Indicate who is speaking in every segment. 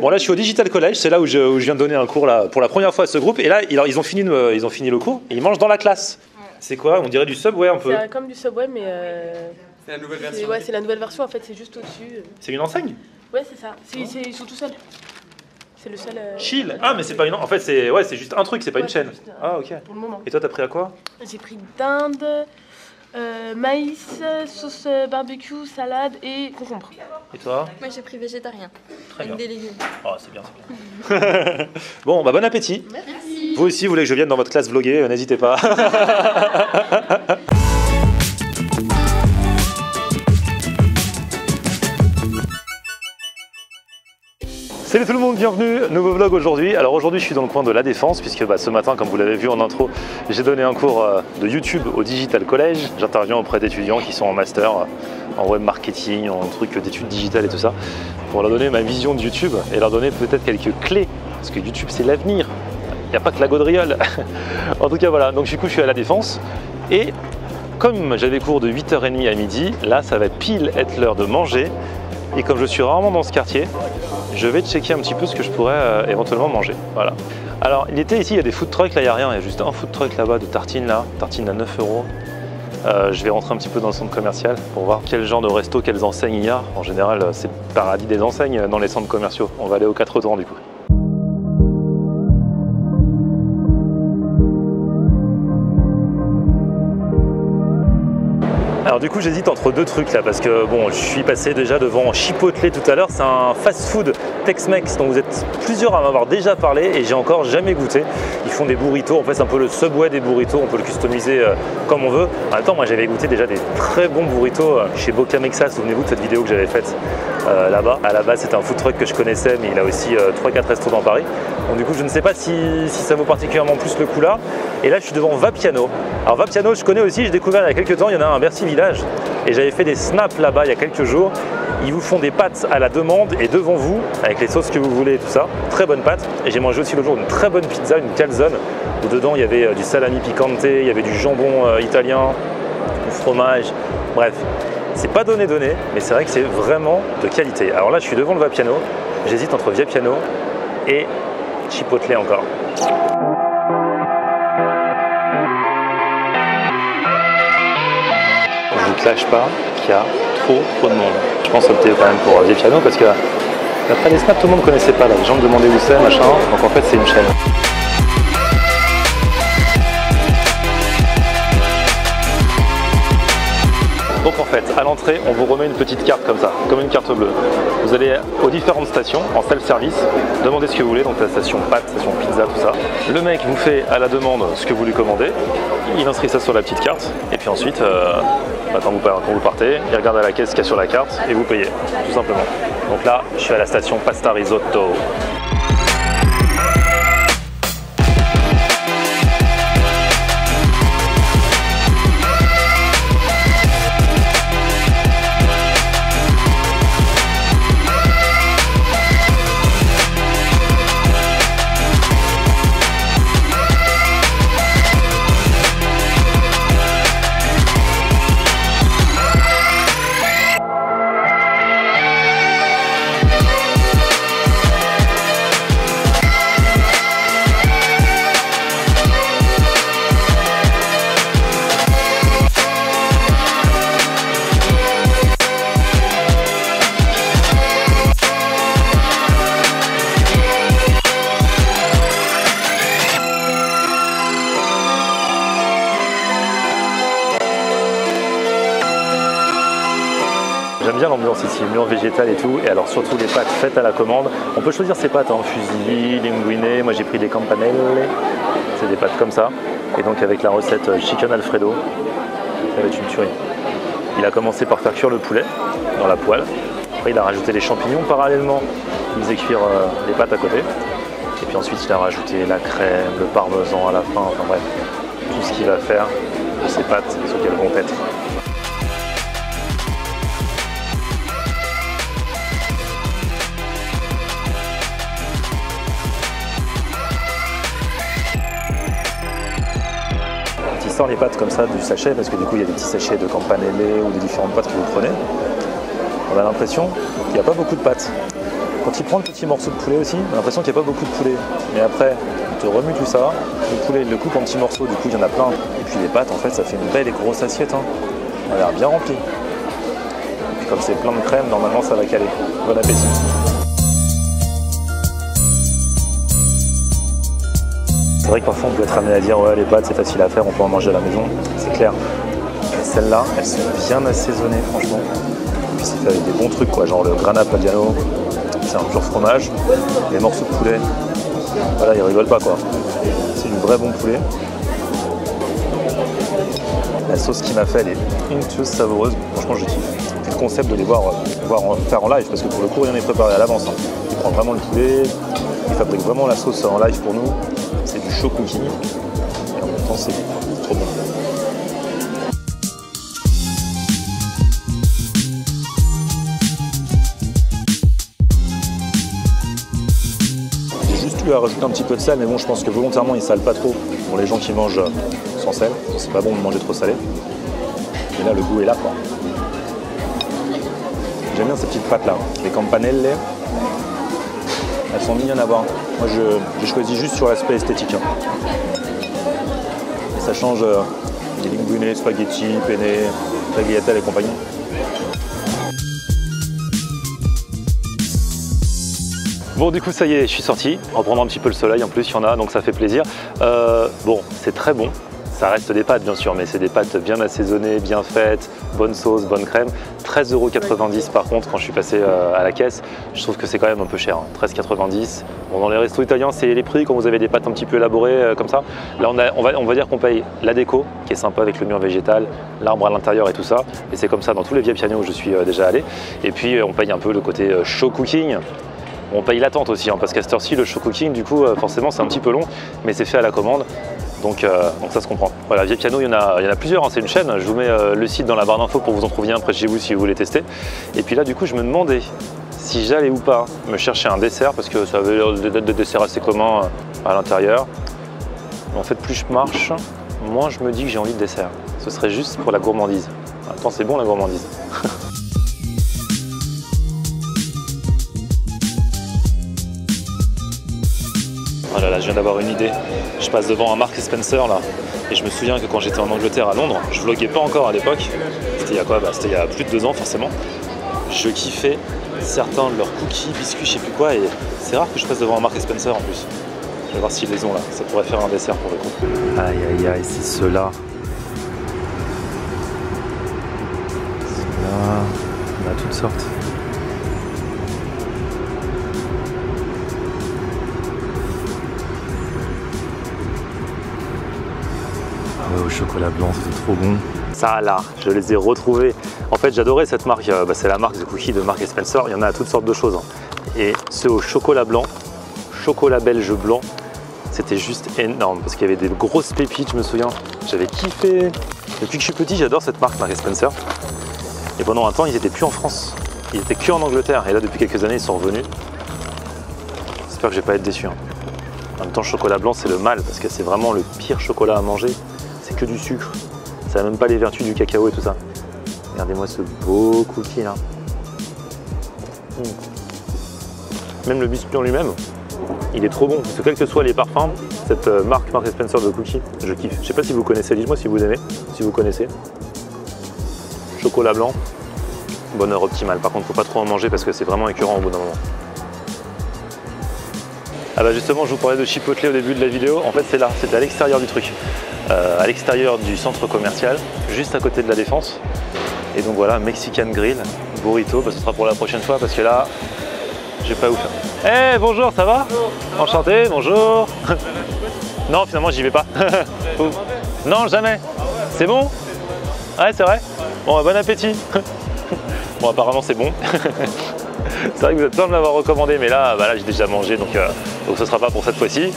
Speaker 1: Bon là je suis au Digital College, c'est là où je viens de donner un cours là, pour la première fois à ce groupe. Et là ils ont fini le cours et ils mangent dans la classe. C'est quoi? On dirait du Subway un peu.
Speaker 2: C'est comme du Subway mais...
Speaker 3: C'est la nouvelle version.
Speaker 2: Ouais, c'est la nouvelle version en fait, c'est juste au-dessus.
Speaker 1: C'est une enseigne?
Speaker 2: Ouais, c'est ça. Ils sont tout seuls. C'est le seul...
Speaker 1: Chill. Ah mais c'est pas une... En fait c'est juste un truc, c'est pas une chaîne.
Speaker 2: Juste,
Speaker 1: Ah ok.
Speaker 2: Pour le moment.
Speaker 1: Et toi t'as pris à quoi?
Speaker 2: J'ai pris dinde, maïs, sauce barbecue, salade et concombre.
Speaker 1: Et toi?
Speaker 4: Moi j'ai pris végétarien.
Speaker 1: Très bien.
Speaker 4: Avec des légumes.
Speaker 1: Oh c'est bien, c'est bien. Bon bah bon appétit.
Speaker 4: Merci.
Speaker 1: Vous aussi vous voulez que je vienne dans votre classe vloguer, n'hésitez pas. Salut tout le monde, bienvenue, nouveau vlog aujourd'hui. Alors aujourd'hui je suis dans le coin de La Défense puisque ce matin, comme vous l'avez vu en intro, j'ai donné un cours de YouTube au Digital College. J'interviens auprès d'étudiants qui sont en master, en web marketing, en trucs d'études digitales et tout ça, pour leur donner ma vision de YouTube et leur donner peut-être quelques clés, parce que YouTube c'est l'avenir, il n'y a pas que la gaudriole. En tout cas voilà, donc du coup je suis à La Défense et comme j'avais cours de 8h30 à midi, là ça va pile être l'heure de manger. Et comme je suis rarement dans ce quartier, je vais checker un petit peu ce que je pourrais éventuellement manger. Voilà. Alors l'été ici il y a des food trucks, là il n'y a rien, il y a juste un food truck là-bas de tartines là, tartines à 9 €. Je vais rentrer un petit peu dans le centre commercial pour voir quel genre de resto, quelles enseignes il y a. En général c'est le paradis des enseignes dans les centres commerciaux. On va aller aux 4 temps du coup. Alors du coup j'hésite entre deux trucs là parce que bon, je suis passé déjà devant Chipotle tout à l'heure, c'est un fast-food Tex-Mex dont vous êtes plusieurs à m'avoir déjà parlé et j'ai encore jamais goûté. Ils font des burritos, en fait c'est un peu le Subway des burritos, on peut le customiser comme on veut. En même temps moi j'avais goûté déjà des très bons burritos chez Boca Mexa, souvenez-vous de cette vidéo que j'avais faite là-bas. À la base c'était un food truck que je connaissais mais il a aussi 3-4 restos dans Paris. Donc du coup je ne sais pas si ça vaut particulièrement plus le coup là. Et là je suis devant Vapiano. Alors Vapiano je connais aussi, j'ai découvert il y a quelques temps, il y en a un à Bercy Village et j'avais fait des snaps là-bas il y a quelques jours. Ils vous font des pâtes à la demande et devant vous avec les sauces que vous voulez et tout ça. Très bonne pâte. Et j'ai mangé aussi l'autre jour une très bonne pizza, une calzone où dedans il y avait du salami piquante, il y avait du jambon italien, du fromage, bref. C'est pas donné, mais c'est vrai que c'est vraiment de qualité. Alors là je suis devant le Vapiano, j'hésite entre Vapiano et Chipotle encore. Je vous cache pas qu'il y a trop de monde. Je pense opter quand même pour Vapiano parce que d'après les snaps tout le monde ne connaissait pas là. Les gens me demandaient où c'est, machin, donc en fait c'est une chaîne. Donc en fait, à l'entrée, on vous remet une petite carte comme ça, comme une carte bleue. Vous allez aux différentes stations en self-service, demandez ce que vous voulez, donc la station pâtes, station pizza, tout ça. Le mec vous fait à la demande ce que vous lui commandez, il inscrit ça sur la petite carte, et puis ensuite, quand vous partez, il regarde à la caisse ce qu'il y a sur la carte, et vous payez, tout simplement. Donc là, je suis à la station Pasta Risotto. J'aime bien l'ambiance ici, l'ambiance végétale et tout, et alors surtout les pâtes faites à la commande. On peut choisir ses pâtes, fusilli, linguine, moi j'ai pris des campanelle, c'est des pâtes comme ça, et donc avec la recette chicken alfredo, ça va être une tuerie. Il a commencé par faire cuire le poulet dans la poêle, après il a rajouté les champignons parallèlement, il faisait cuire les pâtes à côté, et puis ensuite il a rajouté la crème, le parmesan à la fin, enfin bref, tout ce qu'il va faire de ces pâtes sur qu'elles vont être. Il sort les pâtes comme ça du sachet parce que du coup il y a des petits sachets de campanelle ou des différentes pâtes que vous prenez. On a l'impression qu'il n'y a pas beaucoup de pâtes. Quand il prend le petit morceau de poulet aussi, on a l'impression qu'il n'y a pas beaucoup de poulet. Mais après, il te remue tout ça, le poulet il le coupe en petits morceaux, du coup il y en a plein. Et puis les pâtes, en fait, ça fait une belle et grosse assiette. Hein. Elle a l'air bien remplie. Et puis comme c'est plein de crème, normalement ça va caler. Bon appétit. C'est vrai que parfois on peut être amené à dire ouais les pâtes c'est facile à faire, on peut en manger à la maison, c'est clair. Mais celles-là, elles sont bien assaisonnées franchement. Et puis c'est fait avec des bons trucs quoi, genre le grana padano, c'est un pur fromage, les morceaux de poulet, voilà ils rigolent pas quoi. C'est du vrai bon poulet. La sauce qu'il m'a fait elle est onctueuse, savoureuse, franchement je kiffe. Et le concept de les voir faire en live, parce que pour le coup rien n'est préparé à l'avance. Hein. Il prend vraiment le poulet, il fabrique vraiment la sauce en live pour nous. C'est du chaud cookie et en même temps c'est trop bon. J'ai juste eu à rajouter un petit peu de sel, mais bon je pense que volontairement ils salent pas trop pour les gens qui mangent sans sel. C'est pas bon de manger trop salé. Et là le goût est là quoi. J'aime bien ces petites pâtes là, les campanelle. Elles sont mignonnes à voir. Moi, j'ai choisi juste sur l'aspect esthétique. Hein. Et ça change des linguine, spaghetti, penne, tagliatelle et compagnie. Bon, du coup, ça y est, je suis sorti. Reprendre un petit peu le soleil, en plus, il y en a, donc ça fait plaisir. Bon, c'est très bon. Ça reste des pâtes, bien sûr, mais c'est des pâtes bien assaisonnées, bien faites, bonne sauce, bonne crème. 13,90 € par contre, quand je suis passé à la caisse, je trouve que c'est quand même un peu cher. Hein. 13,90 €. Bon, dans les restos italiens, c'est les prix quand vous avez des pâtes un petit peu élaborées comme ça. Là, on va dire qu'on paye la déco, qui est sympa avec le mur végétal, l'arbre à l'intérieur et tout ça. Et c'est comme ça dans tous les Via Piano où je suis déjà allé. Et puis, on paye un peu le côté show cooking. On paye l'attente aussi, hein, parce qu'à cette heure-ci, le show cooking, du coup, forcément, c'est un petit peu long, mais c'est fait à la commande. Donc ça se comprend. Voilà, Via Piano, il y en a plusieurs, hein, c'est une chaîne. Je vous mets le site dans la barre d'infos pour vous en trouver un près de chez vous si vous voulez tester. Et puis là, du coup, je me demandais si j'allais ou pas me chercher un dessert, parce que ça avait l'air d'être des desserts assez communs à l'intérieur. En fait, plus je marche, moins je me dis que j'ai envie de dessert. Ce serait juste pour la gourmandise. Attends, c'est bon la gourmandise. Oh là là, je viens d'avoir une idée. Je passe devant un Marks & Spencer là, et je me souviens que quand j'étais en Angleterre à Londres, je vloguais pas encore à l'époque. C'était il y a quoi? C'était il y a plus de 2 ans forcément. Je kiffais certains de leurs cookies, biscuits, je sais plus quoi, et c'est rare que je passe devant un Marks & Spencer en plus. Je vais voir s'ils les ont là. Ça pourrait faire un dessert pour le coup. Aïe aïe aïe, c'est ceux-là. Ceux-là, on a toutes sortes. Au chocolat blanc, c'est trop bon. Ça là, je les ai retrouvés. En fait, j'adorais cette marque. C'est la marque de cookies de Marks & Spencer. Il y en a à toutes sortes de choses. Hein. Et ceux au chocolat blanc, chocolat belge blanc, c'était juste énorme parce qu'il y avait des grosses pépites, je me souviens. J'avais kiffé. Depuis que je suis petit, j'adore cette marque Marks & Spencer. Et pendant un temps, ils n'étaient plus en France. Ils étaient que en Angleterre. Et là, depuis quelques années, ils sont revenus. J'espère que je vais pas être déçu. Hein. En même temps, chocolat blanc, c'est le mal parce que c'est vraiment le pire chocolat à manger. C'est que du sucre, ça n'a même pas les vertus du cacao et tout ça. Regardez-moi ce beau cookie là. Même le biscuit en lui-même, il est trop bon. Parce que quels que soient les parfums, cette marque Marks & Spencer de cookies, je kiffe. Je sais pas si vous connaissez, dites-moi si vous aimez, si vous connaissez. Chocolat blanc, bonne heure optimale. Par contre, faut pas trop en manger parce que c'est vraiment écœurant au bout d'un moment. Ah bah justement, je vous parlais de Chipotle au début de la vidéo. En fait, c'est là, c'était à l'extérieur du truc. À l'extérieur du centre commercial, juste à côté de la Défense. Et donc voilà, Mexican Grill, burrito, bah, ce sera pour la prochaine fois parce que là, j'ai pas où faire. Eh bonjour, ça va? Bonjour. Enchanté, bonjour. Non, finalement, j'y vais pas. Non, jamais. C'est bon? Ouais, c'est vrai? Bon, bon appétit. Bon, apparemment, c'est bon. C'est vrai que vous êtes plein de m'avoir recommandé, mais là, bah, là j'ai déjà mangé, donc ce ne sera pas pour cette fois-ci.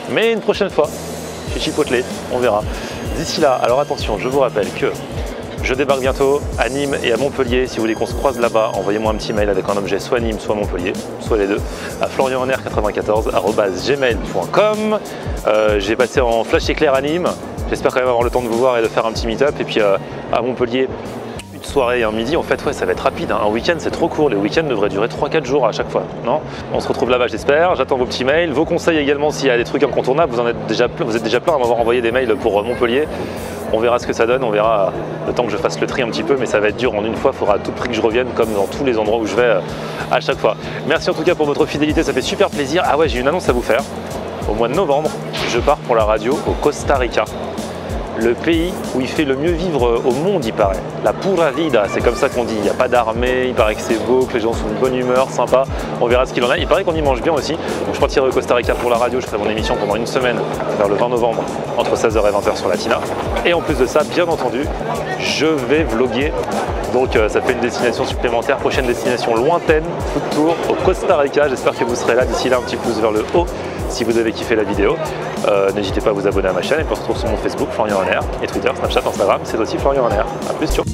Speaker 1: Mais une prochaine fois, chez Chipotle, on verra. D'ici là, alors attention, je vous rappelle que je débarque bientôt à Nîmes et à Montpellier. Si vous voulez qu'on se croise là-bas, envoyez-moi un petit mail avec un objet soit Nîmes, soit Montpellier, soit les deux, à florianr94@gmail.com. J'ai passé en flash éclair à Nîmes. J'espère quand même avoir le temps de vous voir et de faire un petit meet-up. Et puis à Montpellier, soirée et un midi, en fait, ouais, ça va être rapide. Hein. Un week-end, c'est trop court. Les week-ends devraient durer 3-4 jours à chaque fois, non? On se retrouve là-bas, j'espère. J'attends vos petits mails. Vos conseils également, s'il y a des trucs incontournables. Vous êtes déjà plein à m'avoir envoyé des mails pour Montpellier. On verra ce que ça donne, on verra le temps que je fasse le tri un petit peu, mais ça va être dur en une fois. Il faudra à tout prix que je revienne, comme dans tous les endroits où je vais à chaque fois. Merci en tout cas pour votre fidélité, ça fait super plaisir. Ah ouais, j'ai une annonce à vous faire. Au mois de novembre, je pars pour la radio au Costa Rica. Le pays où il fait le mieux vivre au monde, il paraît. La pura vida, c'est comme ça qu'on dit. Il n'y a pas d'armée, il paraît que c'est beau, que les gens sont de bonne humeur, sympa. On verra ce qu'il en a. Il paraît qu'on y mange bien aussi. Donc je partirai au Costa Rica pour la radio. Je ferai mon émission pendant une semaine, vers le 20 novembre, entre 16h et 20h sur Latina. Et en plus de ça, bien entendu, je vais vlogger. Donc ça fait une destination supplémentaire, prochaine destination lointaine, food tour au Costa Rica. J'espère que vous serez là. D'ici là, un petit pouce vers le haut si vous avez kiffé la vidéo. N'hésitez pas à vous abonner à ma chaîne et puis on se retrouve sur mon Facebook, Florian Renner, et Twitter, Snapchat, Instagram, c'est aussi Florian Renner. A plus, ciao.